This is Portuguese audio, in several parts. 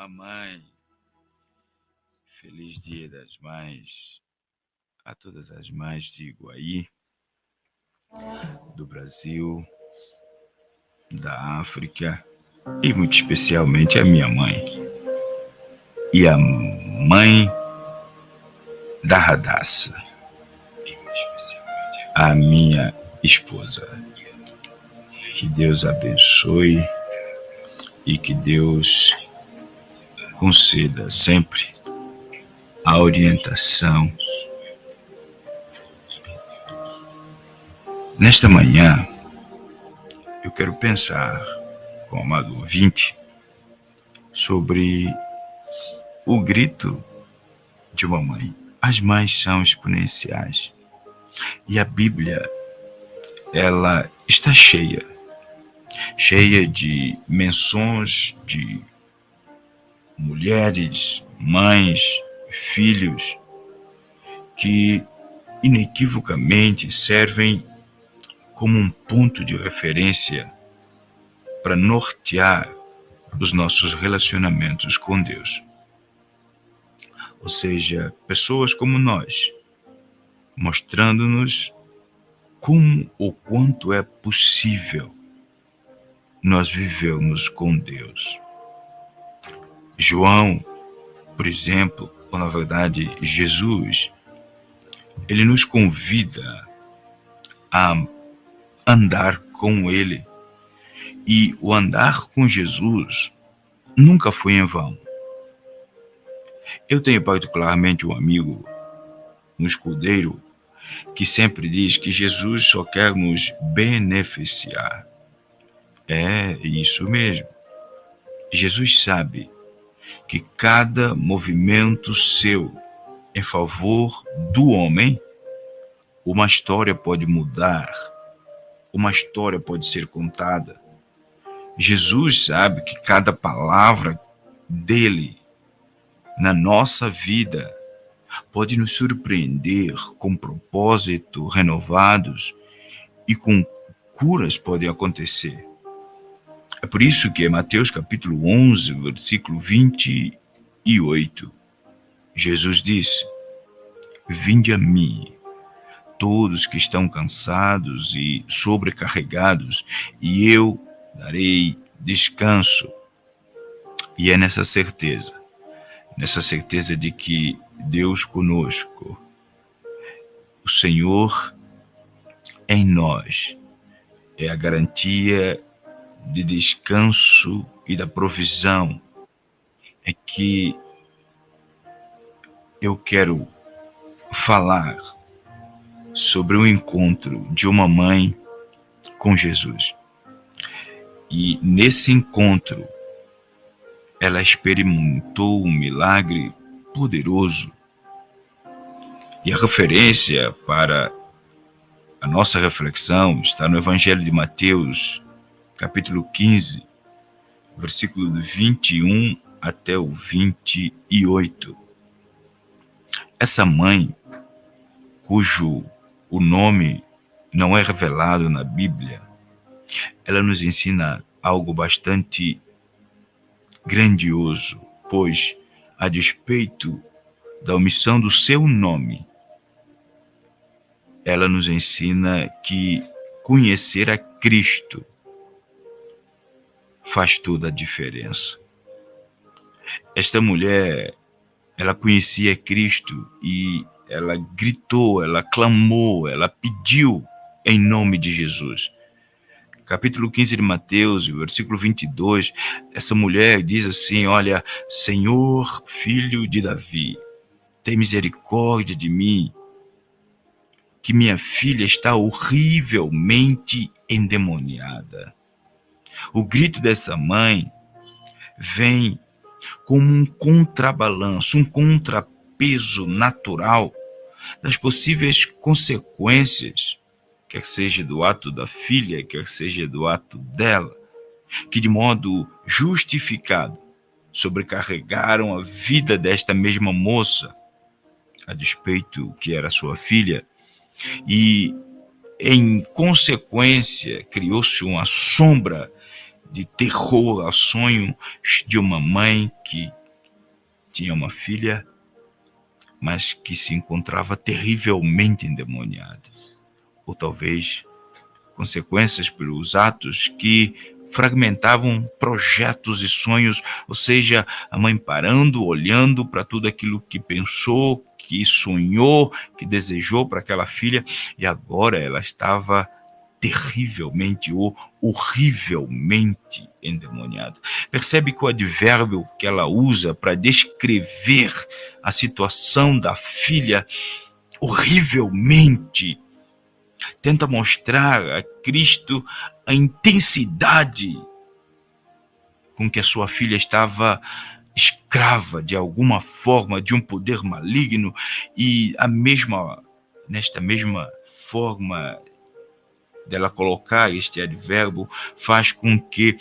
Mãe. Feliz Dia das Mães a todas as mães de Iguaí, do Brasil, da África e muito especialmente a minha mãe e a mãe da Radassa, a minha esposa. Que Deus abençoe e que Deus conceda sempre a orientação. Nesta manhã, eu quero pensar com o amado ouvinte sobre o grito de uma mãe. As mães são exponenciais e a Bíblia, ela está cheia de menções de mulheres, mães, filhos que inequivocamente servem como um ponto de referência para nortear os nossos relacionamentos com Deus. Ou seja, pessoas como nós, mostrando-nos como ou quanto é possível nós vivemos com Deus. João, por exemplo, ou na verdade Jesus, ele nos convida a andar com ele. E o andar com Jesus nunca foi em vão. Eu tenho particularmente um amigo, um escudeiro, que sempre diz que Jesus só quer nos beneficiar. É isso mesmo. Jesus sabe que cada movimento seu em favor do homem, uma história pode mudar, uma história pode ser contada. Jesus sabe que cada palavra dele na nossa vida pode nos surpreender com propósitos renovados e com curas podem acontecer. É por isso que em Mateus capítulo 11, versículo 28, Jesus disse: "Vinde a mim, todos que estão cansados e sobrecarregados, e eu darei descanso." E é nessa certeza de que Deus conosco, o Senhor em nós, é a garantia de descanso e da provisão, é que eu quero falar sobre o encontro de uma mãe com Jesus. E nesse encontro, ela experimentou um milagre poderoso. E a referência para a nossa reflexão está no Evangelho de Mateus, capítulo 15, versículo do 21 até o 28. Essa mãe, cujo o nome não é revelado na Bíblia, ela nos ensina algo bastante grandioso, pois, a despeito da omissão do seu nome, ela nos ensina que conhecer a Cristo faz toda a diferença. Esta mulher, ela conhecia Cristo e ela gritou, ela clamou, ela pediu em nome de Jesus. Capítulo 15 de Mateus, versículo 22, essa mulher diz assim: "Olha, Senhor, filho de Davi, tem misericórdia de mim, que minha filha está horrivelmente endemoniada." O grito dessa mãe vem como um contrabalanço, um contrapeso natural das possíveis consequências, quer seja do ato da filha, quer seja do ato dela, que de modo justificado sobrecarregaram a vida desta mesma moça, a despeito que era sua filha, e em consequência criou-se uma sombra de terror ao sonho de uma mãe que tinha uma filha, mas que se encontrava terrivelmente endemoniada. Ou talvez consequências pelos atos que fragmentavam projetos e sonhos, ou seja, a mãe parando, olhando para tudo aquilo que pensou, que sonhou, que desejou para aquela filha, e agora ela estava terrivelmente ou horrivelmente endemoniada. Percebe que o advérbio que ela usa para descrever a situação da filha horrivelmente tenta mostrar a Cristo a intensidade com que a sua filha estava escrava de alguma forma de um poder maligno, e nesta mesma forma dela colocar este advérbio faz com que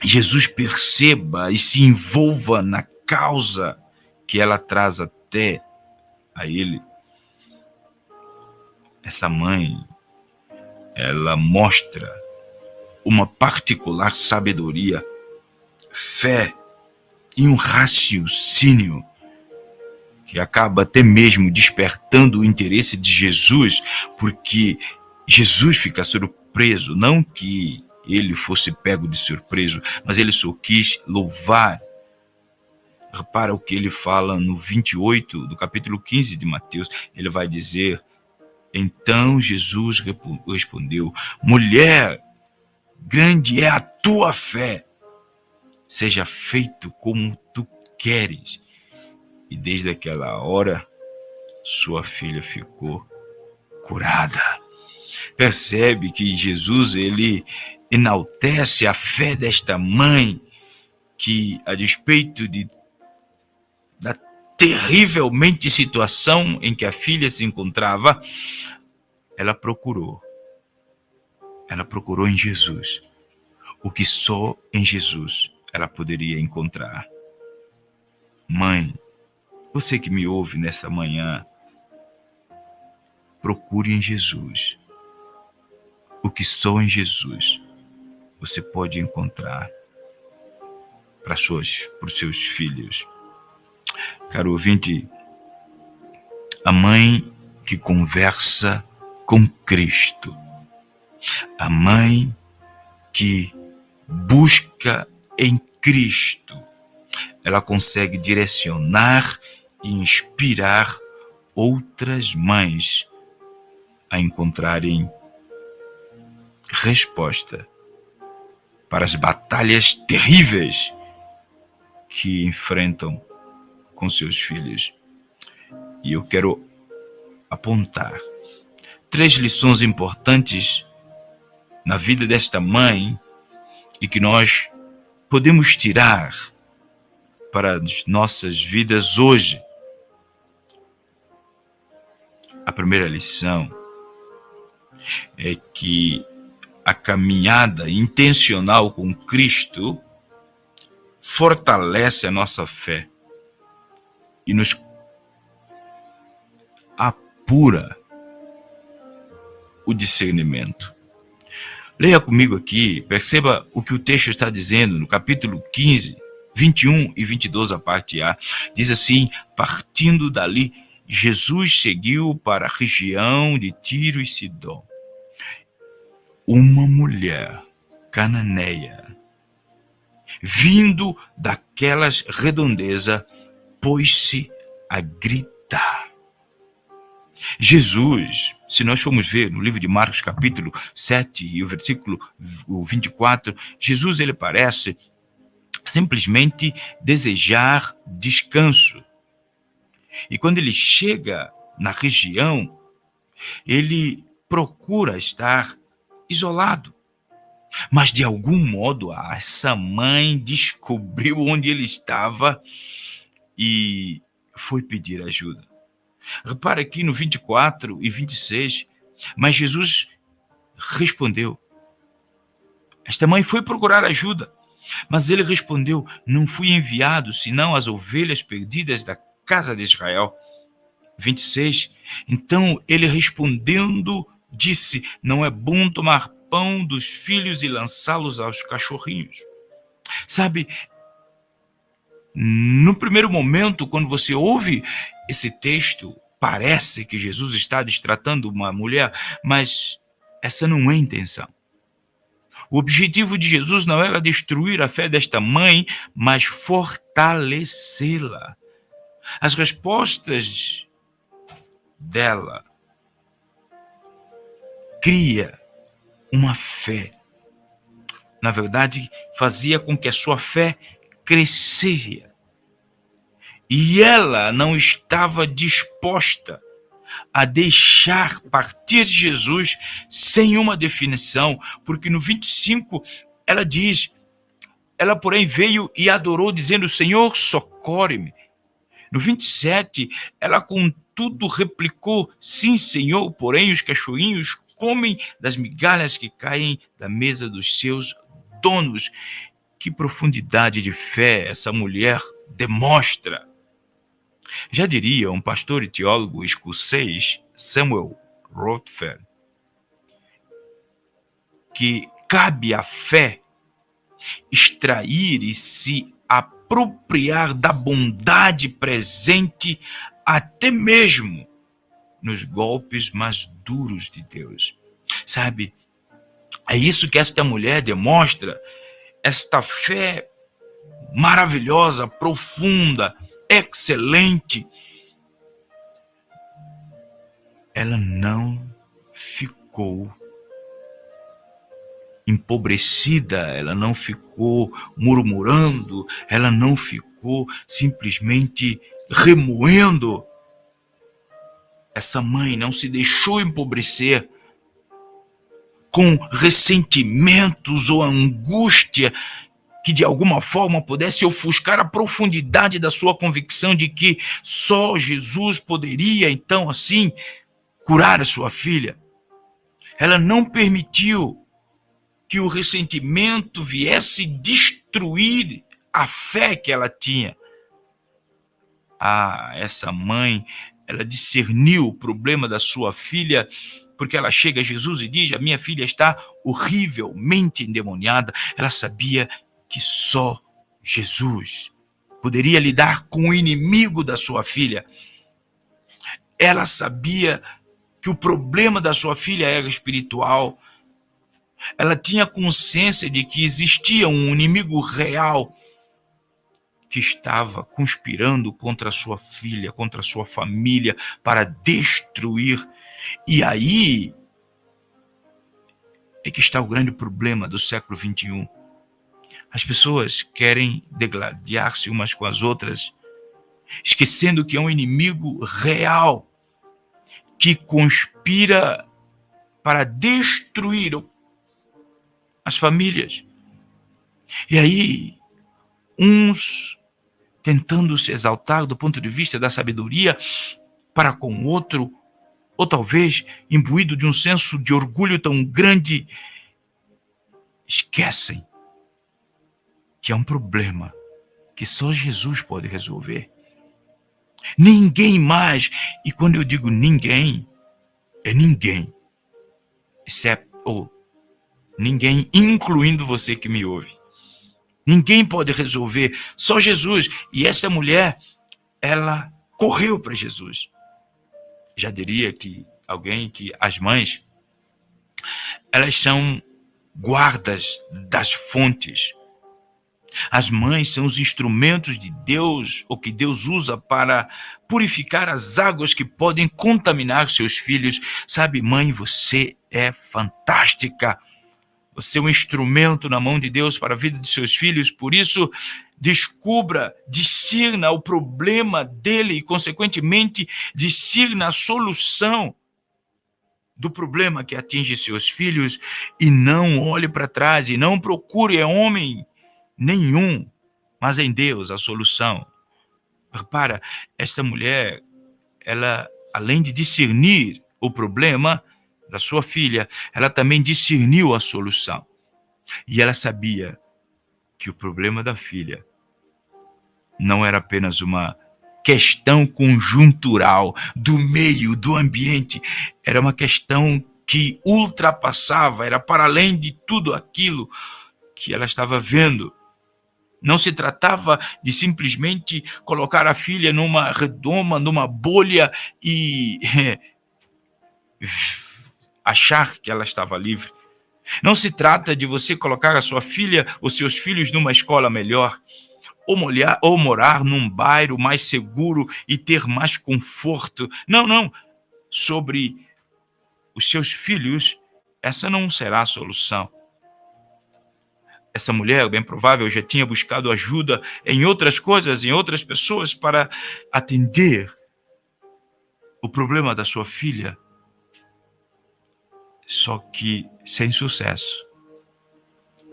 Jesus perceba e se envolva na causa que ela traz até a ele. Essa mãe, ela mostra uma particular sabedoria, fé e um raciocínio que acaba até mesmo despertando o interesse de Jesus, porque Jesus fica surpreso, não que ele fosse pego de surpresa, mas ele só quis louvar. Repara o que ele fala no 28 do capítulo 15 de Mateus. Ele vai dizer: então Jesus respondeu: mulher, grande é a tua fé, seja feito como tu queres. E desde aquela hora, sua filha ficou curada. Percebe que Jesus, ele enaltece a fé desta mãe, que a despeito da terrivelmente situação em que a filha se encontrava, ela procurou em Jesus o que só em Jesus ela poderia encontrar. Mãe, você que me ouve nesta manhã, procure em Jesus o que só em Jesus você pode encontrar para os seus filhos. Caro ouvinte, a mãe que conversa com Cristo, a mãe que busca em Cristo, ela consegue direcionar e inspirar outras mães a encontrarem resposta para as batalhas terríveis que enfrentam com seus filhos. E eu quero apontar 3 lições importantes na vida desta mãe e que nós podemos tirar para as nossas vidas hoje. A primeira lição é que a caminhada intencional com Cristo fortalece a nossa fé e nos apura o discernimento. Leia comigo aqui, perceba o que o texto está dizendo no capítulo 15, 21 e 22, a parte A. Diz assim: partindo dali, Jesus seguiu para a região de Tiro e Sidom. Uma mulher cananeia, vindo daquelas redondezas, pôs-se a gritar. Jesus, se nós formos ver no livro de Marcos, capítulo 7 e o versículo 24, Jesus, ele parece simplesmente desejar descanso. E quando ele chega na região, ele procura estar isolado. Mas de algum modo essa mãe descobriu onde ele estava e foi pedir ajuda. Repara aqui no 24 e 26, mas Jesus respondeu. Esta mãe foi procurar ajuda, mas ele respondeu: não fui enviado senão as ovelhas perdidas da casa de Israel. 26, então ele respondendo disse: não é bom tomar pão dos filhos e lançá-los aos cachorrinhos. Sabe, No primeiro momento, quando você ouve esse texto, parece que Jesus está destratando uma mulher, mas essa não é a intenção. O objetivo de Jesus não era destruir a fé desta mãe, mas fortalecê-la. As respostas dela cria uma fé. Na verdade, fazia com que a sua fé crescia. E ela não estava disposta a deixar partir Jesus sem uma definição, porque no 25 ela diz, ela porém veio e adorou dizendo, Senhor, socorre-me. No 27, ela contudo replicou, sim, Senhor, porém os cachorrinhos comem das migalhas que caem da mesa dos seus donos. Que profundidade de fé essa mulher demonstra. Já diria um pastor e teólogo escocês, Samuel Rothfeld, que cabe à fé extrair e se apropriar da bondade presente até mesmo nos golpes mais duros de Deus. Sabe, é isso que esta mulher demonstra, esta fé maravilhosa, profunda, excelente. Ela não ficou empobrecida, ela não ficou murmurando, ela não ficou simplesmente remoendo. Essa mãe não se deixou empobrecer com ressentimentos ou angústia que de alguma forma pudesse ofuscar a profundidade da sua convicção de que só Jesus poderia, então, assim, curar a sua filha. Ela não permitiu que o ressentimento viesse destruir a fé que ela tinha. Essa mãe, ela discerniu o problema da sua filha, porque ela chega a Jesus e diz, a minha filha está horrivelmente endemoniada. Ela sabia que só Jesus poderia lidar com o inimigo da sua filha. Ela sabia que o problema da sua filha era espiritual. Ela tinha consciência de que existia um inimigo real que estava conspirando contra a sua filha, contra a sua família, para destruir. E aí é que está o grande problema do século XXI. As pessoas querem degladiar-se umas com as outras, esquecendo que é um inimigo real que conspira para destruir as famílias. E aí, uns tentando se exaltar do ponto de vista da sabedoria para com o outro, ou talvez imbuído de um senso de orgulho tão grande, esquecem que é um problema que só Jesus pode resolver. Ninguém mais, e quando eu digo ninguém, é ninguém, exceto ninguém, incluindo você que me ouve. Ninguém pode resolver, só Jesus. E essa mulher, ela correu para Jesus. Já diria que alguém que as mães, elas são guardas das fontes. As mães são os instrumentos de Deus, ou que Deus usa para purificar as águas que podem contaminar seus filhos. Sabe, mãe, você é fantástica. Você é um instrumento na mão de Deus para a vida de seus filhos. Por isso, descubra, discirna o problema dele e, consequentemente, discirna a solução do problema que atinge seus filhos, e não olhe para trás e não procure homem nenhum, mas em Deus a solução. Repara, esta mulher, ela, além de discernir o problema da sua filha, ela também discerniu a solução. E ela sabia que o problema da filha não era apenas uma questão conjuntural do meio, do ambiente, era uma questão que ultrapassava, era para além de tudo aquilo que ela estava vendo. Não se tratava de simplesmente colocar a filha numa redoma, numa bolha e achar que ela estava livre. Não se trata de você colocar a sua filha ou seus filhos numa escola melhor, ou morar num bairro mais seguro e ter mais conforto. Não, não. Sobre os seus filhos, essa não será a solução. Essa mulher, bem provável, já tinha buscado ajuda em outras coisas, em outras pessoas, para atender o problema da sua filha, só que sem sucesso.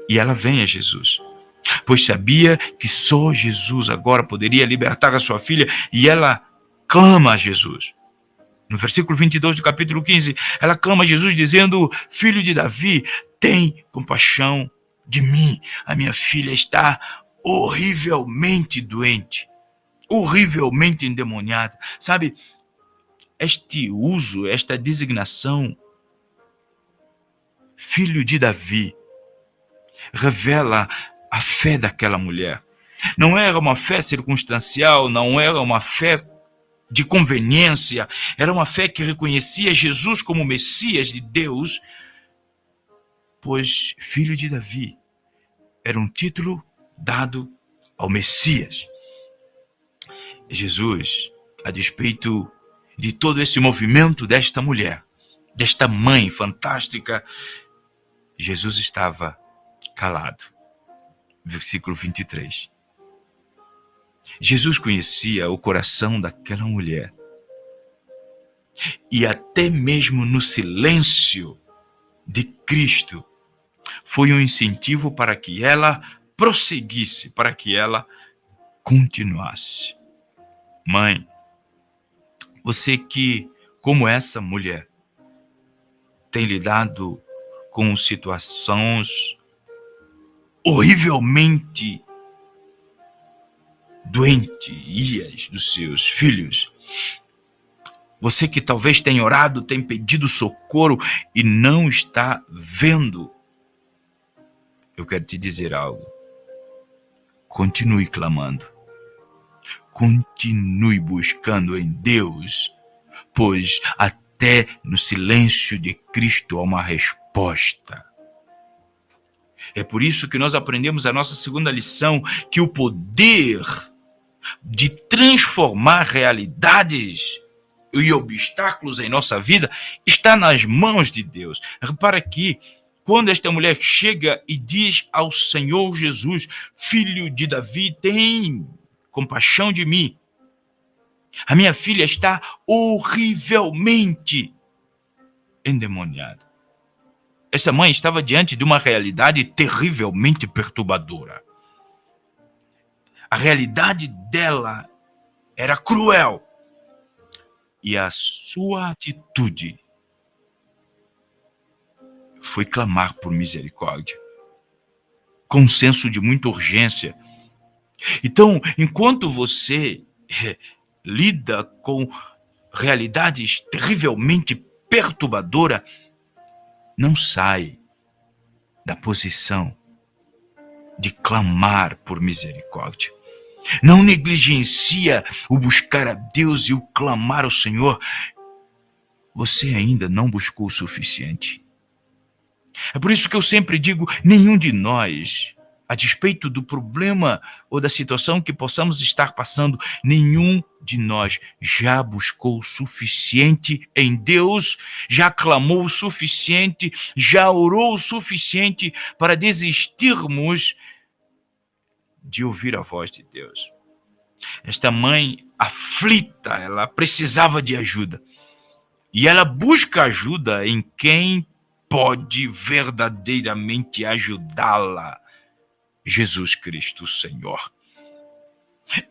E ela vem a Jesus, pois sabia que só Jesus agora poderia libertar a sua filha, e ela clama a Jesus. No versículo 22 do capítulo 15, ela clama a Jesus dizendo: Filho de Davi, tem compaixão de mim. A minha filha está horrivelmente doente, horrivelmente endemoniada. Sabe, este uso, esta designação, filho de Davi, revela a fé daquela mulher. Não era uma fé circunstancial, não era uma fé de conveniência, era uma fé que reconhecia Jesus como Messias de Deus, pois filho de Davi era um título dado ao Messias. Jesus, a despeito de todo esse movimento desta mulher, desta mãe fantástica, Jesus estava calado. Versículo 23. Jesus conhecia o coração daquela mulher. E até mesmo no silêncio de Cristo, foi um incentivo para que ela prosseguisse, para que ela continuasse. Mãe, você que, como essa mulher, tem lidado com situações horrivelmente doentias dos seus filhos, você que talvez tenha orado, tem pedido socorro e não está vendo, eu quero te dizer algo. Continue clamando. Continue buscando em Deus, pois até no silêncio de Cristo há uma resposta. É por isso que nós aprendemos a nossa segunda lição, que o poder de transformar realidades e obstáculos em nossa vida está nas mãos de Deus. Repara que quando esta mulher chega e diz ao Senhor Jesus: Filho de Davi, tem compaixão de mim. A minha filha está horrivelmente endemoniada. Essa mãe estava diante de uma realidade terrivelmente perturbadora. A realidade dela era cruel. E a sua atitude foi clamar por misericórdia, com um senso de muita urgência. Então, enquanto você lida com realidades terrivelmente perturbadoras, não sai da posição de clamar por misericórdia. Não negligencia o buscar a Deus e o clamar ao Senhor. Você ainda não buscou o suficiente. É por isso que eu sempre digo, nenhum de nós, a despeito do problema ou da situação que possamos estar passando, nenhum de nós já buscou o suficiente em Deus, já clamou o suficiente, já orou o suficiente para desistirmos de ouvir a voz de Deus. Esta mãe aflita, ela precisava de ajuda. E ela busca ajuda em quem pode verdadeiramente ajudá-la. Jesus Cristo, Senhor.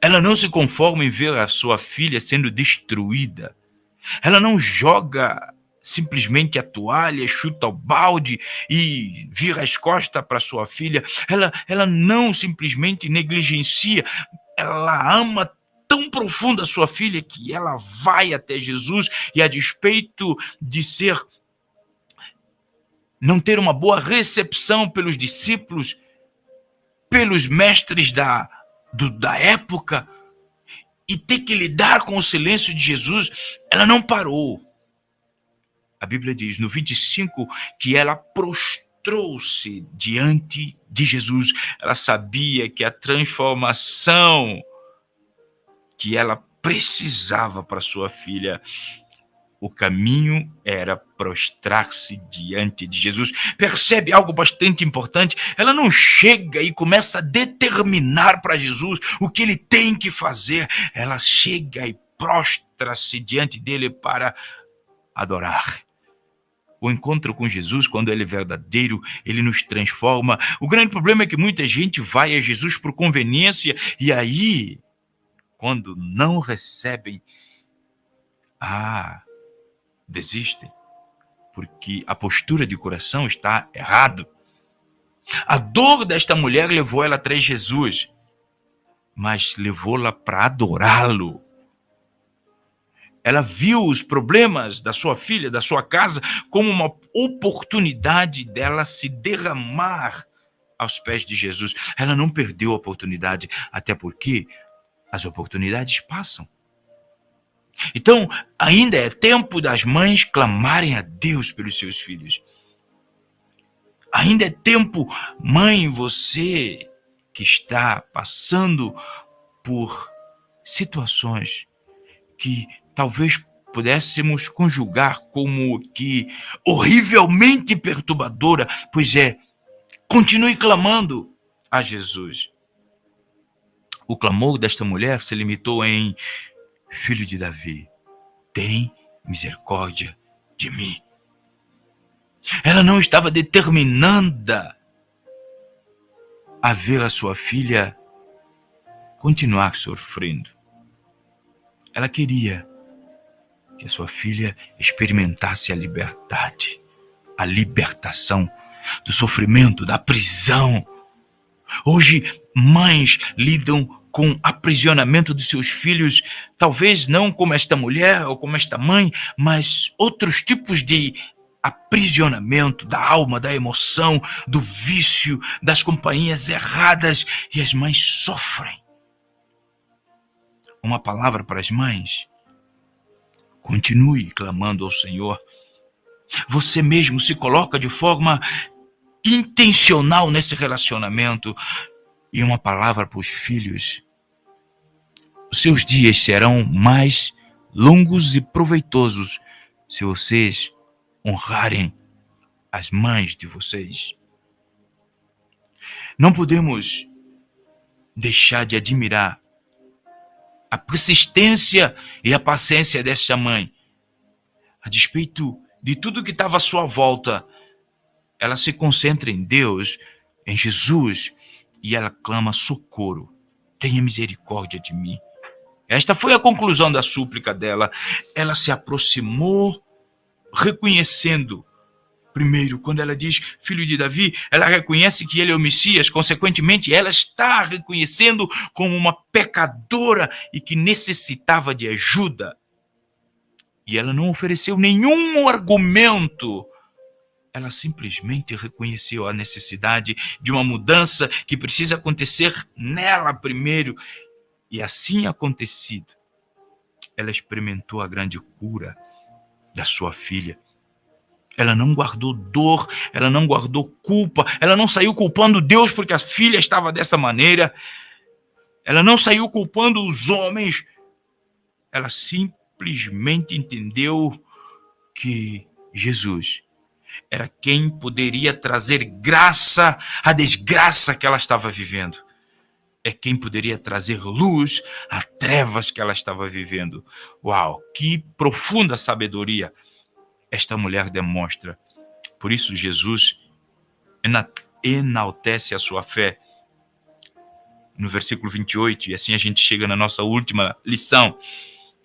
Ela não se conforma em ver a sua filha sendo destruída. Ela não joga simplesmente a toalha, chuta o balde e vira as costas para sua filha. Ela não simplesmente negligencia. Ela ama tão profundo a sua filha que ela vai até Jesus e, a despeito de não ter uma boa recepção pelos discípulos, pelos mestres da época e ter que lidar com o silêncio de Jesus, ela não parou. A Bíblia diz no 25 que ela prostrou-se diante de Jesus. Ela sabia que a transformação que ela precisava para sua filha, o caminho era prostrar-se diante de Jesus. Percebe algo bastante importante? Ela não chega e começa a determinar para Jesus o que ele tem que fazer. Ela chega e prostra-se diante dele para adorar. O encontro com Jesus, quando ele é verdadeiro, ele nos transforma. O grande problema é que muita gente vai a Jesus por conveniência e aí, quando não recebem, desistem, porque a postura de coração está errado. A dor desta mulher levou ela atrás de Jesus, mas levou-la para adorá-lo. Ela viu os problemas da sua filha, da sua casa, como uma oportunidade dela se derramar aos pés de Jesus. Ela não perdeu a oportunidade, até porque as oportunidades passam. Então, ainda é tempo das mães clamarem a Deus pelos seus filhos. Ainda é tempo, mãe, você que está passando por situações que talvez pudéssemos conjugar como que horrivelmente perturbadora, pois continue clamando a Jesus. O clamor desta mulher se limitou em: Filho de Davi, tem misericórdia de mim. Ela não estava determinada a ver a sua filha continuar sofrendo. Ela queria que a sua filha experimentasse a liberdade, a libertação do sofrimento, da prisão. Hoje, mães lidam com aprisionamento dos seus filhos, talvez não como esta mulher ou como esta mãe, mas outros tipos de aprisionamento da alma, da emoção, do vício, das companhias erradas, e as mães sofrem. Uma palavra para as mães: continue clamando ao Senhor. Você mesmo se coloca de forma intencional nesse relacionamento. E uma palavra para os filhos: os seus dias serão mais longos e proveitosos se vocês honrarem as mães de vocês. Não podemos deixar de admirar a persistência e a paciência desta mãe. A despeito de tudo que estava à sua volta, ela se concentra em Deus, em Jesus, e ela clama socorro. Tenha misericórdia de mim. Esta foi a conclusão da súplica dela. Ela se aproximou, reconhecendo, primeiro, quando ela diz filho de Davi, ela reconhece que ele é o Messias. Consequentemente, ela está reconhecendo como uma pecadora e que necessitava de ajuda. E ela não ofereceu nenhum argumento. Ela simplesmente reconheceu a necessidade de uma mudança que precisa acontecer nela primeiro. E assim acontecido, ela experimentou a grande cura da sua filha. Ela não guardou dor, ela não guardou culpa, ela não saiu culpando Deus porque a filha estava dessa maneira. Ela não saiu culpando os homens. Ela simplesmente entendeu que Jesus era quem poderia trazer graça à desgraça que ela estava vivendo. É quem poderia trazer luz a trevas que ela estava vivendo. Uau, que profunda sabedoria esta mulher demonstra. Por isso Jesus enaltece a sua fé. No versículo 28, e assim a gente chega na nossa última lição,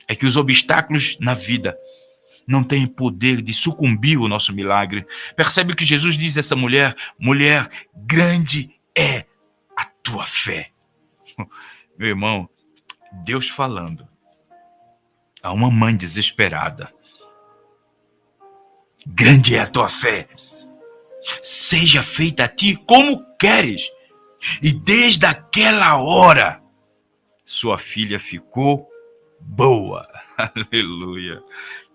é que os obstáculos na vida não têm poder de sucumbir o nosso milagre. Percebe que Jesus diz a essa mulher: mulher, grande é a tua fé. Meu irmão, Deus falando a uma mãe desesperada: grande é a tua fé, seja feita a ti como queres. E desde aquela hora, sua filha ficou boa. Aleluia.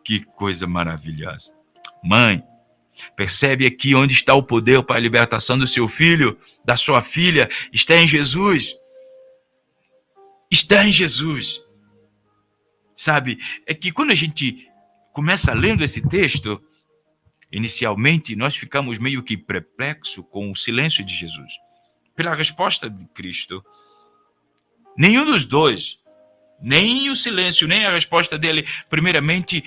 Que coisa maravilhosa. Mãe, percebe aqui onde está o poder para a libertação do seu filho, da sua filha? Está em Jesus. Está em Jesus. Sabe, é que quando a gente começa lendo esse texto, inicialmente nós ficamos meio que perplexos com o silêncio de Jesus, pela resposta de Cristo. Nenhum dos dois, nem o silêncio, nem a resposta dele, primeiramente,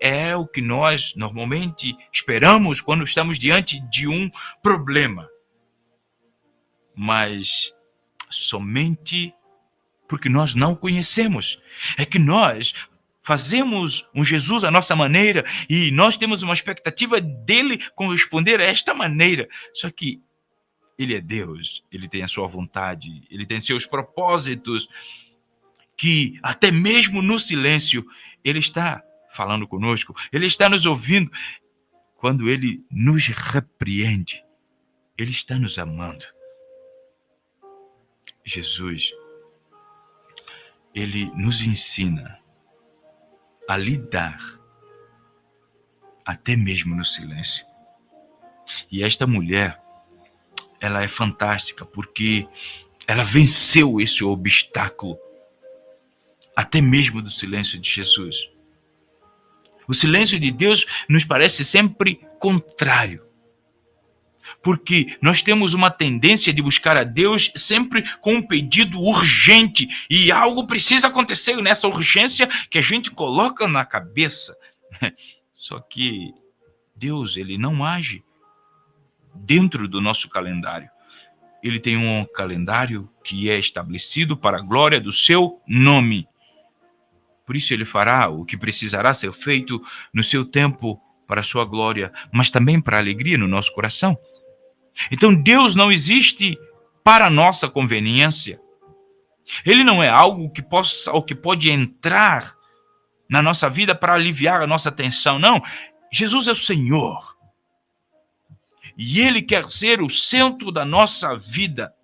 é o que nós normalmente esperamos quando estamos diante de um problema. Mas somente porque nós não conhecemos. É que nós fazemos um Jesus à nossa maneira e nós temos uma expectativa dele corresponder a esta maneira. Só que ele é Deus, ele tem a sua vontade, ele tem seus propósitos, que até mesmo no silêncio ele está falando conosco, ele está nos ouvindo. Quando ele nos repreende, ele está nos amando. Jesus, ele nos ensina a lidar até mesmo no silêncio. E esta mulher, ela é fantástica porque ela venceu esse obstáculo até mesmo do silêncio de Jesus. O silêncio de Deus nos parece sempre contrário, porque nós temos uma tendência de buscar a Deus sempre com um pedido urgente e algo precisa acontecer nessa urgência que a gente coloca na cabeça. Só que Deus, ele não age dentro do nosso calendário. Ele tem um calendário que é estabelecido para a glória do seu nome. Por isso ele fará o que precisará ser feito no seu tempo para a sua glória, mas também para a alegria no nosso coração. Então Deus não existe para a nossa conveniência. Ele não é algo que possa ou que pode entrar na nossa vida para aliviar a nossa tensão. Não, Jesus é o Senhor. E Ele quer ser o centro da nossa vida.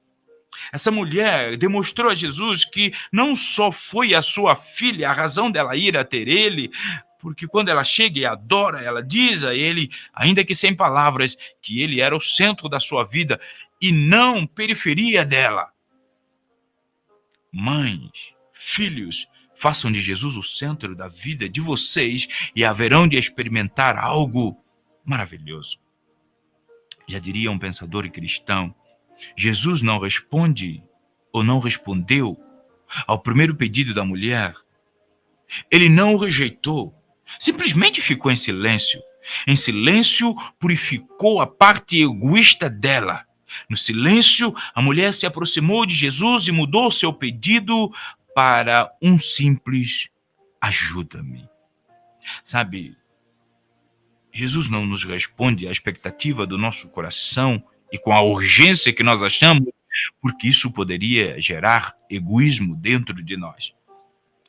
Essa mulher demonstrou a Jesus que não só foi a sua filha a razão dela ir a ter ele, porque quando ela chega e adora, ela diz a ele, ainda que sem palavras, que ele era o centro da sua vida e não periferia dela. Mães, filhos, façam de Jesus o centro da vida de vocês e haverão de experimentar algo maravilhoso. Já diria um pensador e cristão, Jesus não responde ou não respondeu ao primeiro pedido da mulher. Ele não o rejeitou, simplesmente ficou em silêncio. Em silêncio, purificou a parte egoísta dela. No silêncio, a mulher se aproximou de Jesus e mudou seu pedido para um simples ajuda-me. Sabe, Jesus não nos responde à expectativa do nosso coração e com a urgência que nós achamos, porque isso poderia gerar egoísmo dentro de nós.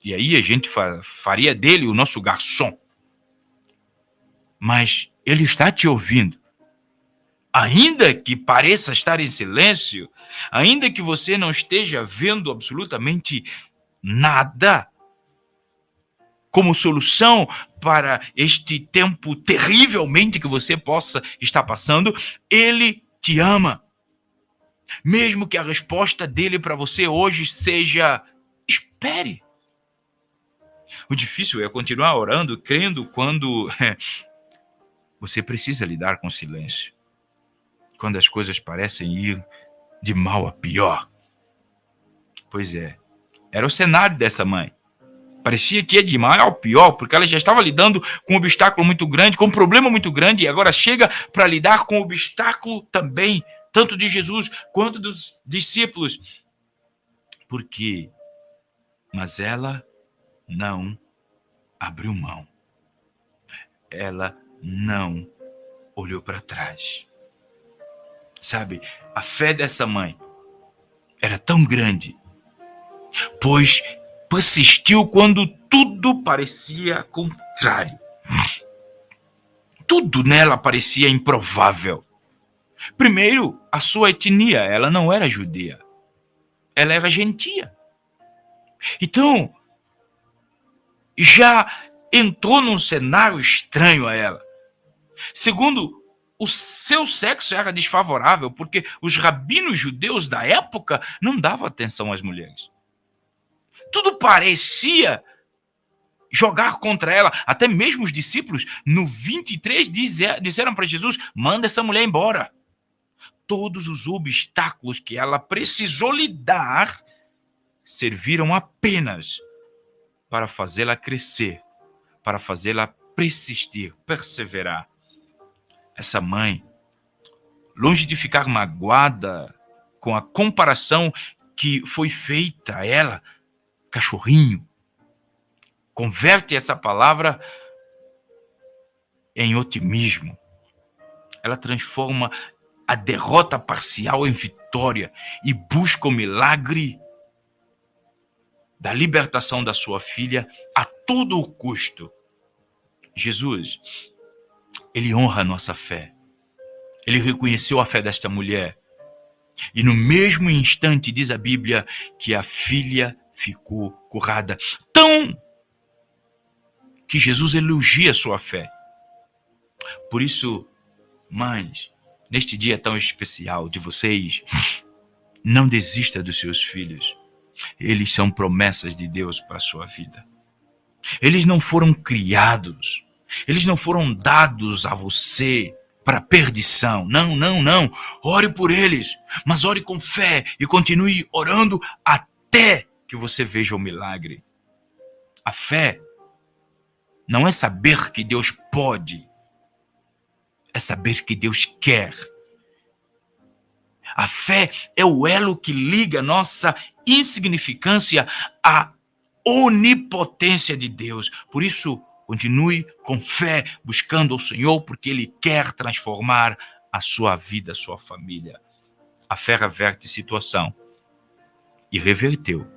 E aí a gente faria dele o nosso garçom. Mas ele está te ouvindo. Ainda que pareça estar em silêncio, ainda que você não esteja vendo absolutamente nada como solução para este tempo terrivelmente que você possa estar passando, ele te ama. Mesmo que a resposta dele para você hoje seja espere. O difícil é continuar orando, crendo quando você precisa lidar com o silêncio. Quando as coisas parecem ir de mal a pior. Pois é, era o cenário dessa mãe. Parecia que ia de mal ao pior, porque ela já estava lidando com um obstáculo muito grande, com um problema muito grande, e agora chega para lidar com o obstáculo também, tanto de Jesus quanto dos discípulos. Por quê? Mas ela não abriu mão. Ela não olhou para trás. Sabe, a fé dessa mãe era tão grande, pois persistiu quando tudo parecia contrário. Tudo nela parecia improvável. Primeiro, a sua etnia, ela não era judia, ela era gentia. Então, já entrou num cenário estranho a ela. Segundo, o seu sexo era desfavorável, porque os rabinos judeus da época não davam atenção às mulheres. Tudo parecia jogar contra ela. Até mesmo os discípulos, no 23, disseram para Jesus: manda essa mulher embora. Todos os obstáculos que ela precisou lidar serviram apenas para fazê-la crescer, para fazê-la persistir, perseverar. Essa mãe, longe de ficar magoada com a comparação que foi feita a ela, cachorrinho, converte essa palavra em otimismo. Ela transforma a derrota parcial em vitória e busca o milagre da libertação da sua filha a todo o custo. Jesus, ele honra a nossa fé. Ele reconheceu a fé desta mulher. E no mesmo instante, diz a Bíblia, que a filha ficou curada. Tão que Jesus elogia a sua fé. Por isso, mães, neste dia tão especial de vocês, não desista dos seus filhos. Eles são promessas de Deus para a sua vida. Eles não foram criados, eles não foram dados a você para perdição. Não, não, não. Ore por eles, mas ore com fé e continue orando até que você veja o milagre. A fé não é saber que Deus pode, é saber que Deus quer. A fé é o elo que liga nossa insignificância à onipotência de Deus. Por isso, continue com fé, buscando o Senhor, porque Ele quer transformar a sua vida, a sua família. A fé reverte situação. E reverteu,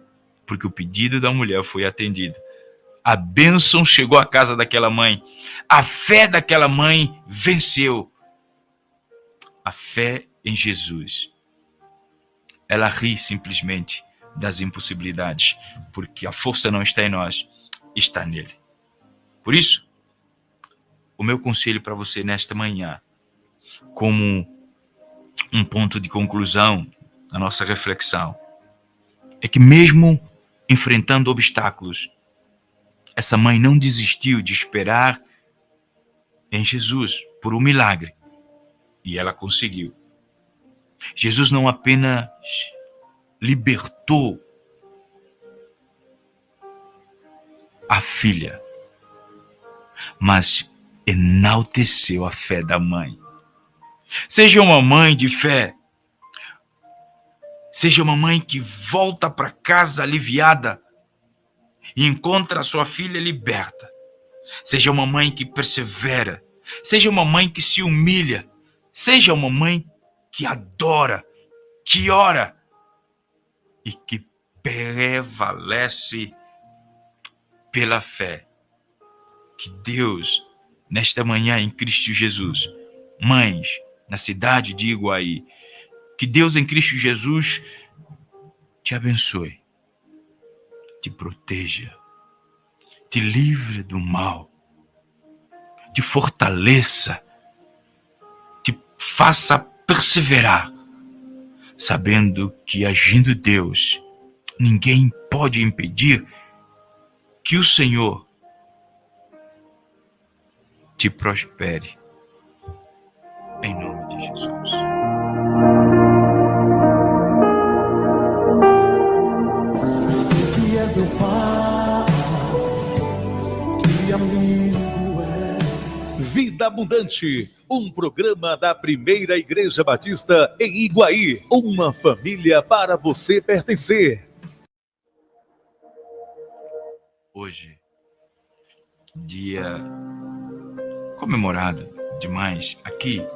porque o pedido da mulher foi atendido. A bênção chegou à casa daquela mãe. A fé daquela mãe venceu. A fé em Jesus. Ela ri simplesmente das impossibilidades, porque a força não está em nós, está nele. Por isso, o meu conselho para você nesta manhã, como um ponto de conclusão da nossa reflexão, é que mesmo enfrentando obstáculos, essa mãe não desistiu de esperar em Jesus por um milagre. E ela conseguiu. Jesus não apenas libertou a filha, mas enalteceu a fé da mãe. Seja uma mãe de fé. Seja uma mãe que volta para casa aliviada e encontra a sua filha liberta. Seja uma mãe que persevera. Seja uma mãe que se humilha. Seja uma mãe que adora, que ora e que prevalece pela fé. Que Deus, nesta manhã em Cristo Jesus, mães na cidade de Iguaí, que Deus em Cristo Jesus te abençoe, te proteja, te livre do mal, te fortaleça, te faça perseverar, sabendo que agindo Deus, ninguém pode impedir que o Senhor te prospere. Em nome de Jesus. Sei que és meu pai, que amigo és. Vida Abundante, um programa da Primeira Igreja Batista em Iguaí. Uma família para você pertencer. Hoje, dia comemorado demais aqui,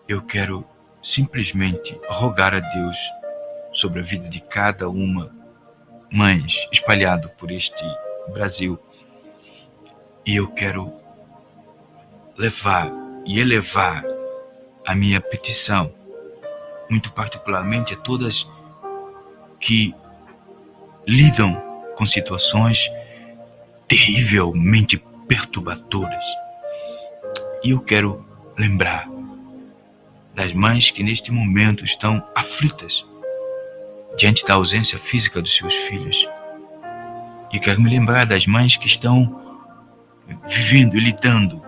eu quero simplesmente rogar a Deus sobre a vida de cada uma, mães espalhado por este Brasil. E eu quero levar e elevar a minha petição, muito particularmente a todas que lidam com situações terrivelmente perturbadoras. E eu quero lembrar das mães que neste momento estão aflitas diante da ausência física dos seus filhos. E quero me lembrar das mães que estão vivendo e lidando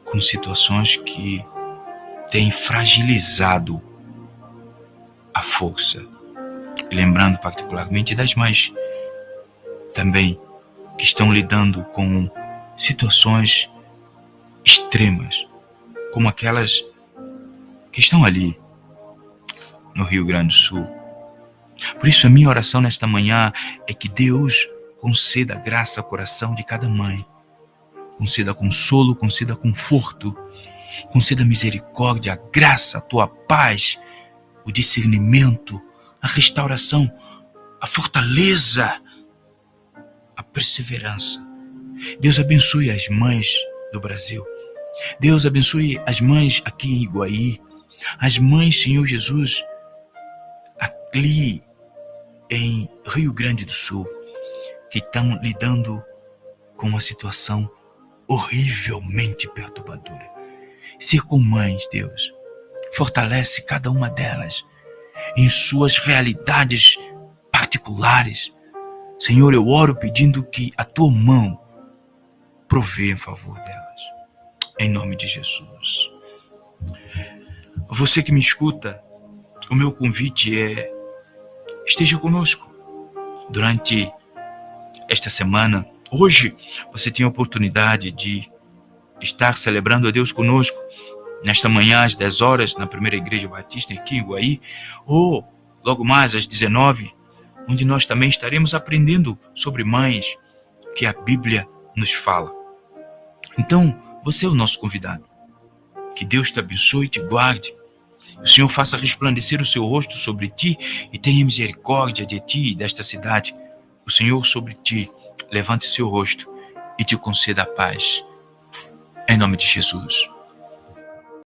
com situações que têm fragilizado a força. E lembrando particularmente das mães também que estão lidando com situações extremas, como aquelas que estão ali no Rio Grande do Sul. Por isso a minha oração nesta manhã é que Deus conceda graça ao coração de cada mãe, conceda consolo, conceda conforto, conceda misericórdia, a graça, a tua paz, o discernimento, a restauração, a fortaleza, a perseverança. Deus abençoe as mães do Brasil. Deus abençoe as mães aqui em Iguaí, as mães, Senhor Jesus, ali em Rio Grande do Sul, que estão lidando com uma situação horrivelmente perturbadora. Ser com mães, Deus, fortalece cada uma delas em suas realidades particulares. Senhor, eu oro pedindo que a tua mão provê em favor delas. Em nome de Jesus. Você que me escuta, o meu convite é: esteja conosco durante esta semana. Hoje você tem a oportunidade de estar celebrando a Deus conosco nesta manhã às 10 horas na Primeira Igreja Batista aqui em Iguaí, ou logo mais às 19, onde nós também estaremos aprendendo sobre mães que a Bíblia nos fala. Então, você é o nosso convidado. Que Deus te abençoe e te guarde. O Senhor faça resplandecer o seu rosto sobre ti e tenha misericórdia de ti e desta cidade. O Senhor sobre ti levante seu rosto e te conceda a paz. Em nome de Jesus.